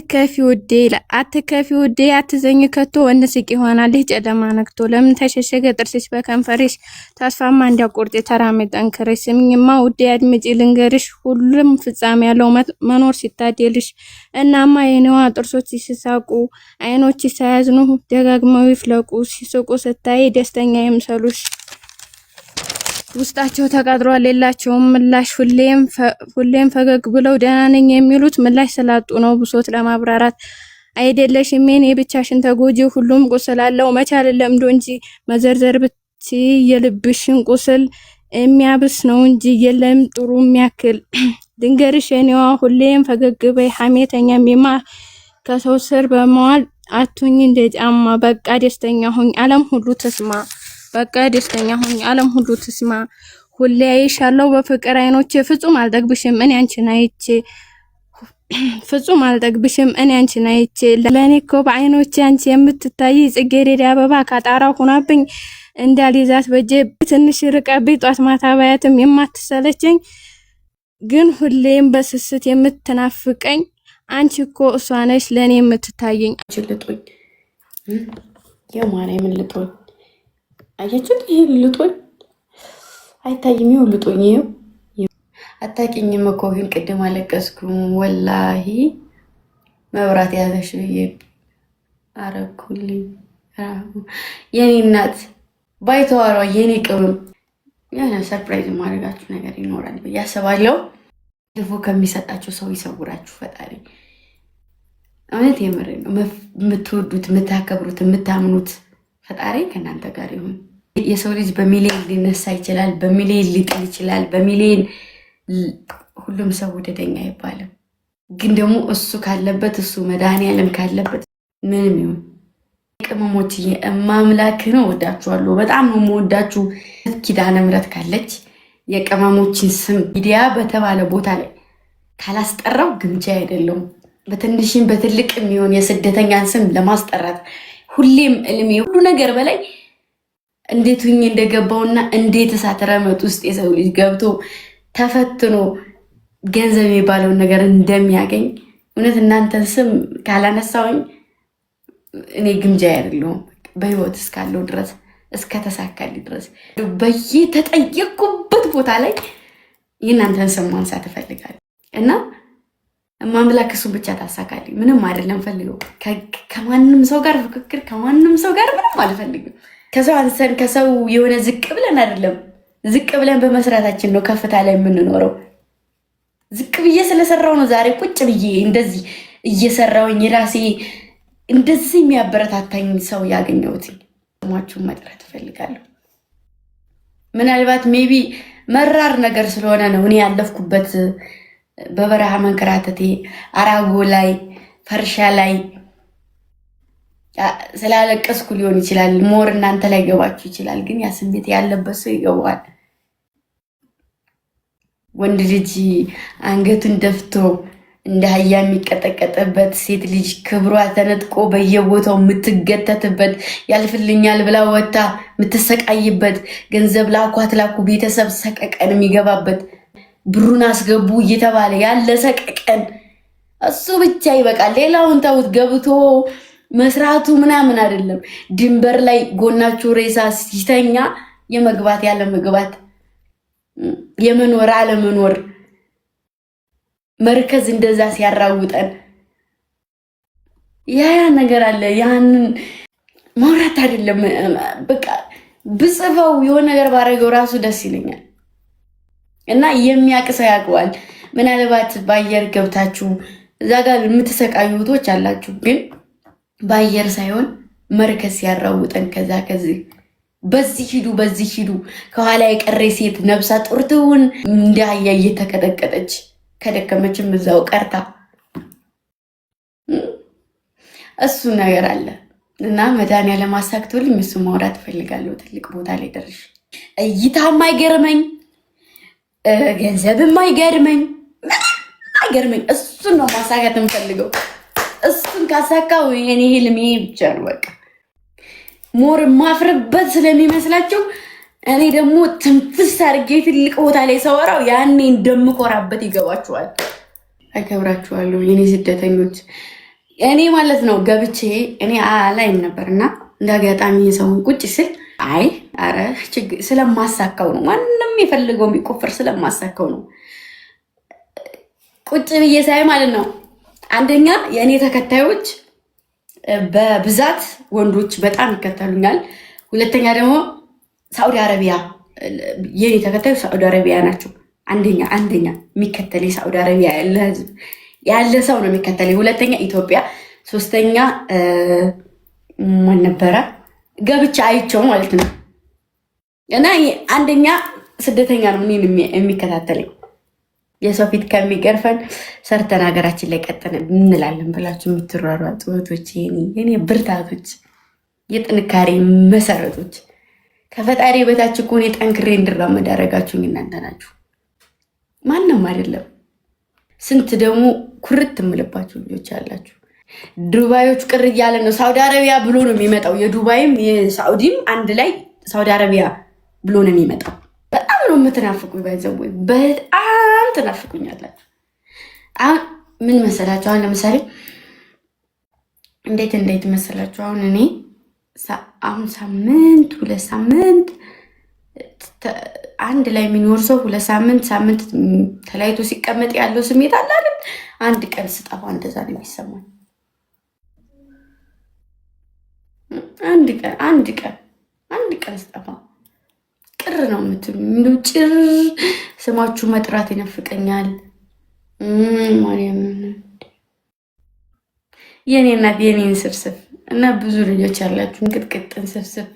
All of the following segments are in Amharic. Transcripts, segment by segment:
አትከፊ ውዴ አትከፊ ውዴ አትዘኝ ከቶ ወንስቅ ይሆናል ጨለማ ነክቶ ለምን ተሸሸገ ጥርስሽ በከንፈርሽ ተስፋማ እንዲያቆርጥ ተራመድ ጠንክረሽ ስሚኝማ ውዴ አድምጪ ልንገርሽ ሁሉም ፍጻሜ ያለው መኖር ሲታደልሽ እናማ የኔዋ ጥርሶች ሲሳቁ አይኖች ሳያዝኑ ደጋግመው ይፍለቁ ሲስቁ ስታይ ደስተኛ ይምሰሉሽ ውስጣቸው ተቃጥሯል የላቸውም ምላሽ ሁሌም ፈገግ ብለው ደህና ነኝ የሚሉት ምላሽ ስላጡ ነው ብሶት ለማብራራት አይደለሽም የኔ ብቻሽን ተጎጂ ሁሉም ቁስል አለው መቻል ለምዶ እንጂ መዘርዘር ብቻ የልብሽን ቁስል የሚያብስ ነው እንጂ የለም ጥሩ የሚያክል ድንገርሽ የኔዋ ሁሌም ፈገግ በይ ሐሜተኛም ከሰው ስር በመዋል አቱኝ እንደ ጫማ በቃ ደስተኛ ሁኝ ዓለም ሁሉ ተስማ በቃ ደስተኛ ሁኝ ዓለም ሁሉ ተስማ ሁሌ አይሻለው በፍቅር አይኖቼ ፍጹም አልጠግብሽም እኔ አንቺን አይቼ ፍጹም አልጠግብሽም እኔ አንቺን አይቼ ለኔ እኮ በአይኖቼ አንቺ የምትታይ ጽጌረዳ አበባ ካጣራው ሆናብኝ እንዳልይዛት በጄ ትንሽ ርቀብኝ ጧት ማታ ባያትም የማትሰለቸኝ ግን ሁሌም በስስት የምትናፍቀኝ አንቺ እኮ እሷ ነሽ ለኔ የምትታየኝ ልጦኝ የማና ምን ልጦኝ አያችሁት ይሄ ልጦኝ አይታይም ይው ልጦኝ ይው አታቂኝም እኮ ግን ቅድም አለቀስኩ ወላሂ መብራት ያዘሽ ብዬ አረኩልኝ የኔ እናት ባይተዋሯ የኔ ቅመም ያለ ሰርፕራይዝ ማድረጋችሁ ነገር ይኖራል ብዬ አስባለሁ ልፎ ከሚሰጣችሁ ሰው ይሰውራችሁ ፈጣሪ እውነት የምር ነው የምትወዱት የምታከብሩት የምታምኑት ፈጣሪ ከናንተ ጋር ይሁን የሰው ልጅ በሚሊዮን ሊነሳ ይችላል በሚሊዮን ሊጥል ይችላል በሚሊዮን ሁሉም ሰው ወደደኛ አይባልም ግን ደግሞ እሱ ካለበት እሱ መድኃኒዓለም ካለበት ምንም ይሁን ቅመሞች የማምላክ ነው ወዳችኋለሁ በጣም ነው የምወዳችሁ ኪዳነ ምሕረት ካለች የቅመሞችን ስም ሚዲያ በተባለ ቦታ ላይ ካላስጠራው ግምጃ አይደለም በትንሽም በትልቅም ይሁን የስደተኛን ስም ለማስጠራት ሁሌም እልሜ ሁሉ ነገር በላይ እንዴት ሁኝ እንደገባውና እንዴት እሳት ረመጥ ውስጥ የሰው ልጅ ገብቶ ተፈትኖ ገንዘብ የሚባለው ነገር እንደሚያገኝ እውነት እናንተን ስም ካላነሳውኝ እኔ ግምጃ አይደለም በህይወት እስካለው ድረስ እስከተሳካልኝ ድረስ በየተጠየቁበት ቦታ ላይ የእናንተን ስም ማንሳት እፈልጋለሁ እና ማምላክ እሱ ብቻ ታሳካልኝ ምንም አይደለም ፈልገው ከማንንም ሰው ጋር ፍክክር ከማንንም ሰው ጋር ምንም አልፈልግም ከሰው አንሰን ከሰው የሆነ ዝቅ ብለን አይደለም ዝቅ ብለን በመስራታችን ነው ከፍታ ላይ የምንኖረው ዝቅ ብዬ ስለሰራው ነው ዛሬ ቁጭ ብዬ እንደዚህ እየሰራውኝ ራሴ እንደዚህ የሚያበረታታኝ ሰው ያገኘሁት ማቹን መጥራት እፈልጋለሁ ምናልባት ሜቢ መራር ነገር ስለሆነ ነው እኔ ያለፍኩበት በበረሃ መንከራተቴ አራጎ ላይ ፈርሻ ላይ ስላለቀስኩ ሊሆን ይችላል ሞር እናንተ ላይ ገባችሁ ይችላል ግን ያ ስሜት ያለበት ሰው ይገባዋል ወንድ ልጅ አንገቱን ደፍቶ እንደ አህያ የሚቀጠቀጥበት ሴት ልጅ ክብሯ ተነጥቆ በየቦታው የምትገተትበት ያልፍልኛል ብላ ወጣ የምትሰቃይበት ገንዘብ ላኳት ላኩ ቤተሰብ ሰቀቀን የሚገባበት ብሩን አስገቡ እየተባለ ያለ ሰቀቀን እሱ ብቻ ይበቃል ሌላውን ተውት ገብቶ መስራቱ ምናምን አይደለም ድንበር ላይ ጎናችሁ ሬሳ ሲተኛ የመግባት ያለ መግባት የመኖር አለ መኖር መርከዝ እንደዛ ሲያራውጠን ያ ነገር አለ ያንን ማውራት አይደለም በቃ ብጽፈው የሆነ ነገር ባረገው ራሱ ደስ ይለኛል እና የሚያቅሰው ያውቀዋል ምናልባት ባየር ገብታችሁ እዛ ጋር የምትሰቃዩ እህቶች አላችሁ ግን ባየር ሳይሆን መርከዝ ያራውጠን ከዛ ከዚህ በዚህ ሂዱ ከኋላ የቀረ ሴት ነብሳ ጦርቱን እንዳያ እየተቀጠቀጠች ከደከመችም እዛው ቀርታ እሱ ነገር አለ እና መድኃኒዓለም አሳክቶልኝ እሱ ማውራት እፈልጋለሁ ትልቅ ቦታ ላይ ደርሼ እይታም አይገርመኝ ገንዘብም አይገርመኝ እሱን ነው ማሳካት የምፈልገው እሱን ካሳካው የኔ ህልሜ ብቻ ነው በቃ ሞር ማፍርበት ስለሚመስላችሁ እኔ ደግሞ ትንፍስ አድርጌ ትልቅ ቦታ ላይ ሰወራው ያኔ እንደምኮራበት ይገባችኋል አከብራችኋለሁ የኔ ስደተኞች እኔ ማለት ነው ገብቼ እኔ አላይም ነበርና እንደ አጋጣሚ ሰውን ቁጭ ስል አይ አረ ችግር ስለማሳካው ነው። ማንም የፈልገው ቢቆፍር ስለማሳካው ነው። ቁጭ ብዬ ሳይ ማለት ነው አንደኛ የእኔ ተከታዮች በብዛት ወንዶች በጣም ይከተሉኛል። ሁለተኛ ደግሞ ሳዑዲ አረቢያ የኔ ተከታዮች ሳዑዲ አረቢያ ናቸው። አንደኛ የሚከተለኝ ሳዑዲ አረቢያ ያለ ህዝብ ያለ ሰው ነው የሚከተለኝ። ሁለተኛ ኢትዮጵያ፣ ሶስተኛ ማን ነበረ ገብቻ አይቸው ማለት ነው። እና አንደኛ ስደተኛ ነው እኔን የሚከታተለኝ። የሰው ፊት ከሚገርፈን ሰርተን ሀገራችን ላይ ቀጠነ እንላለን ብላችሁ የምትሯሯጡ እህቶች፣ የኔ ብርታቶች፣ የጥንካሬ መሰረቶች ከፈጣሪ በታች እኮ እኔ ጠንክሬ እንድራመድ ያደረጋችሁኝ እናንተ ናችሁ፣ ማንም አይደለም። ስንት ደግሞ ኩርት የምልባችሁ ልጆች ያላችሁ ዱባዮች ቅር እያለ ነው ሳውዲ አረቢያ ብሎ ነው የሚመጣው። የዱባይም የሳውዲም አንድ ላይ ሳውዲ አረቢያ ብሎ ነው የሚመጣው። በጣም ነው የምትናፍቁኝ፣ ባይዘው በጣም ትናፍቁኛላችሁ። አሁን ምን መሰላችሁ? አሁን ለምሳሌ እንዴት መሰላችሁ? አሁን እኔ አሁን ሳምንት 2 ሳምንት አንድ ላይ የሚኖር ሰው 2 ሳምንት ተለያይቶ ሲቀመጥ ያለው ስሜት አለ አይደል? አንድ ቀን ስጠፋ እንደዛ ነው የሚሰማኝ። አንድ ቀን ስጠፋ ቅር ነው የምትሉ ጭር ስማችሁ መጥራት ይነፍቀኛል። ማርያም የኔ እናት የኔን ስብስብ እና ብዙ ልጆች ያላችሁን ቅጥቅጥን ስብስብ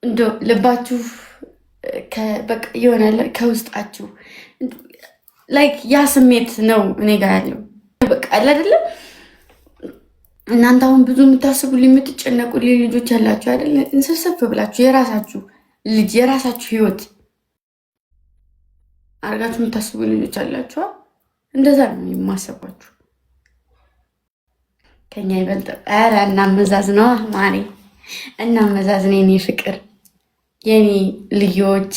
እንደው ልባችሁ በቃ ይሆናል ከውስጣችሁ ላይክ ያ ስሜት ነው እኔ ጋር ያለው። በቃ አይደለም እናንተ አሁን ብዙ የምታስቡልኝ የምትጨነቁልኝ ልጆች ያላችሁ አይደል? እንስብስብ ብላችሁ የራሳችሁ ልጅ የራሳችሁ ህይወት አርጋችሁ የምታስቡ ልጆች አላችሁ። እንደዛ ነው የማሰባችሁ። ከኛ ይበልጥ ኧረ እናመዛዝ ነው ማሪ፣ እናመዛዝ ነው የኔ ፍቅር፣ የኔ ልጆች።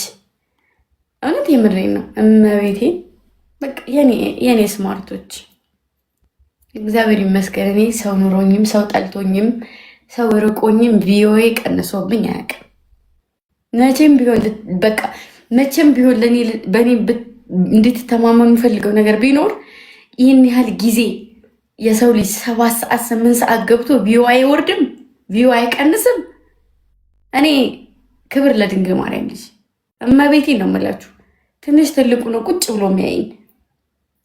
እውነት የምሬን ነው እመቤቴ። በቃ የኔ ስማርቶች እግዚአብሔር ይመስገን። እኔ ሰው ኑሮኝም ሰው ጠልቶኝም ሰው ርቆኝም ቪኦኤ ቀንሶብኝ አያውቅም። መቼም ቢሆን በእኔ እንድትተማመኑ የምፈልገው ነገር ቢኖር ይህን ያህል ጊዜ የሰው ልጅ 7 ሰዓት 8 ሰዓት ገብቶ ቪኦኤ አይወርድም፣ ቪኦኤ አይቀንስም። እኔ ክብር ለድንግል ማርያም ልጅ እመቤቴ ነው የምላችሁ። ትንሽ ትልቁ ነው ቁጭ ብሎ የሚያይኝ።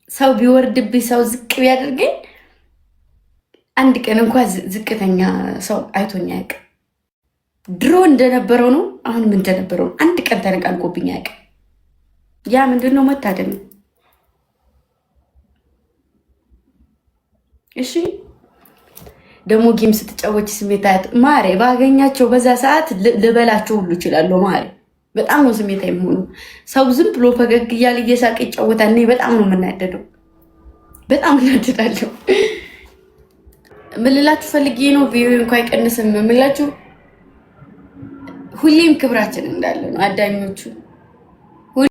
ሰው ቢወርድብኝ ሰው ዝቅ ቢያደርገኝ አንድ ቀን እንኳን ዝቅተኛ ሰው አይቶኝ አያውቅም። ድሮ እንደነበረው ነው፣ አሁንም እንደነበረው ነው። አንድ ቀን ተነቃንቆብኝ አያውቅም። ያ ምንድን ነው? መታደል ነው። እሺ ደግሞ ጌም ስትጫወች ስሜት አያት ማሬ፣ ባገኛቸው በዛ ሰዓት ልበላቸው ሁሉ እችላለሁ ማሬ። በጣም ነው ስሜት የሚሆኑ። ሰው ዝም ብሎ ፈገግ እያለ እየሳቀ ይጫወታል። እኔ በጣም ነው የምናደደው፣ በጣም እናደዳለሁ። ምን ልላችሁ ፈልጌ ነው፣ ቪዲዮ እንኳን አይቀንስም የምላችሁ ሁሌም ክብራችን እንዳለ ነው። አዳኞቹ